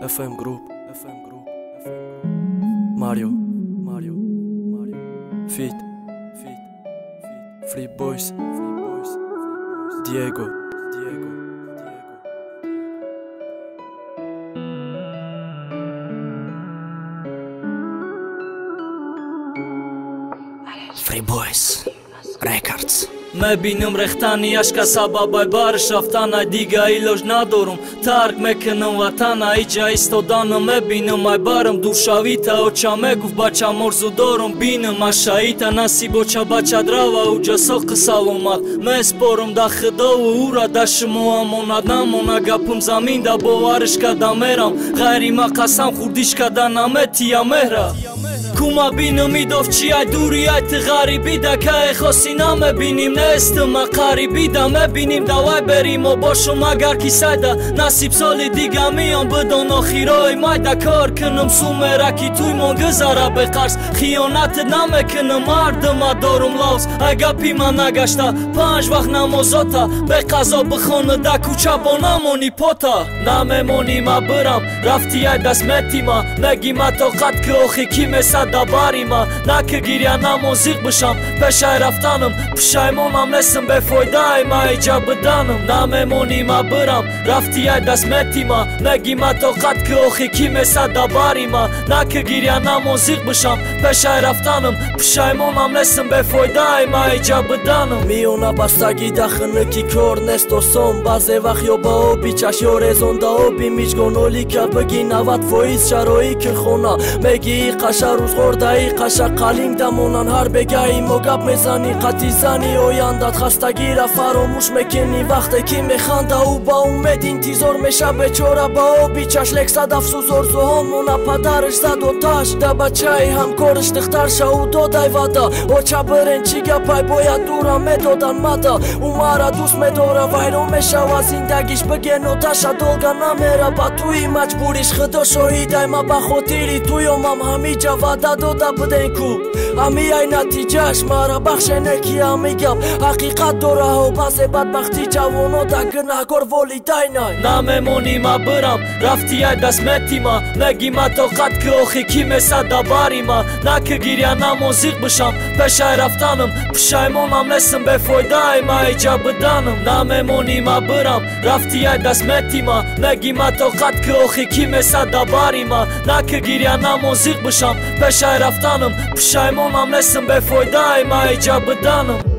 FM Group, Mario, Fit, Free Boys, Diego. Free Boys Records. Մեբինում ռեխտանի աշկասա բաբայ բարը շավտան այ դիգայի լոժ նադորում Թարկ մեկնում վատան այ ջայի ստոդանը մեբինում այ բարում դու շավիտա օչա մեգուվ բաչա մորզուդորում բինում աշայիտա նասի բոչա բաչա դրավա ու ջասող կսալումատ մեզ պորում դա խդով ու ուրա դա շմու ամոնադամ օնագապում զամին դա բովարշկա դա մերամ Ғայրի մակասամ խուրդիշկա դա նամե թիա մehra Kuma biնում իդով չի այ դուրի այ թղարի բիդա կա է խոսինամ է բինիմ նեստը մակարի բիդա մե բինիմ դավայ բերիմ ու բոշում ագարքի սայդա նասիբ սոլի դիգամի on բդոնո խիրոյ մայդա կոր կնում սումերակի թույմ on գզարա բեղարս խիոնատը նամ է կնում արդում ադորում լավս այգապի մանագաշտա պանժ վախնա մոզոտա բեղկազո բխոնը դա կուչա բոնամոնի պոտա նամ է մոնի մա բրամ ռավտի այ դաս մետիմա մեգի մատողատ կողիքի մեսա da barima Nakë girjana mozik bësham Pesha e raftanëm Pësha e mona mesëm be fojdaj Ma e gja bëdanëm Na me moni ma bëram Rafti aj das metima Megi ma tokat kë ohi kime sa da barima Nakë girjana mozik bësham Pesha e raftanëm Pësha e mona mesëm be fojdaj Ma e gja bëdanëm Mi ona bastagi da xënëki kor nesto som Baze vach jo ba obi qash jo rezon da obi Miq gonoli kja bëgin avat voiz Qaroi kërkhona Megi i qasharuz Ordայի խաշակալին դամոնան հարբեգայի մոգապ մեզանի qatizani օյանդատ խաստագիրա ֆարոմուշ մեկենի վախտեքի մեխանդա ու բաում էդին տիզոր մեշաբե չորա բաո բիչաշ լեքսադավ սուզոր զոհոն մոնա պադարշ զադոտաշ դաբաչայի համկորշ տղտար շաու դոդայ վադա ոչա բրեն չիգապայ բոյա տուրա մեդոդան մատա ու մարա դուս մեդորա վայրո մեշավա զինդագիշ բգենոտաշա դոլգանա մերա բատուի մաչբուրիշ խդոշոհի դայմա բախոտիրի տույո մամ համիջա վադա Doda bdenku Ami ayna tijash mara bakhsheneki amigam Haqiqat dora ho base badbakhti javono da gnagor voli daynay Name moni ma bëram Rafti aj das metima Megi ma tokat kë ohi kime sa da barima Na kë girja na mozik bësham Pesha e raftanëm Pësha e mona mesëm be fojdaj Ma e gja bëdanëm Name moni ma bëram Rafti aj das metima Megi ma tokat kë ohi kime sa da barima Na kë girja na mozik bësham Pesha e raftanëm Pësha e mona mesëm be fojdaj Ma e gja bëdanëm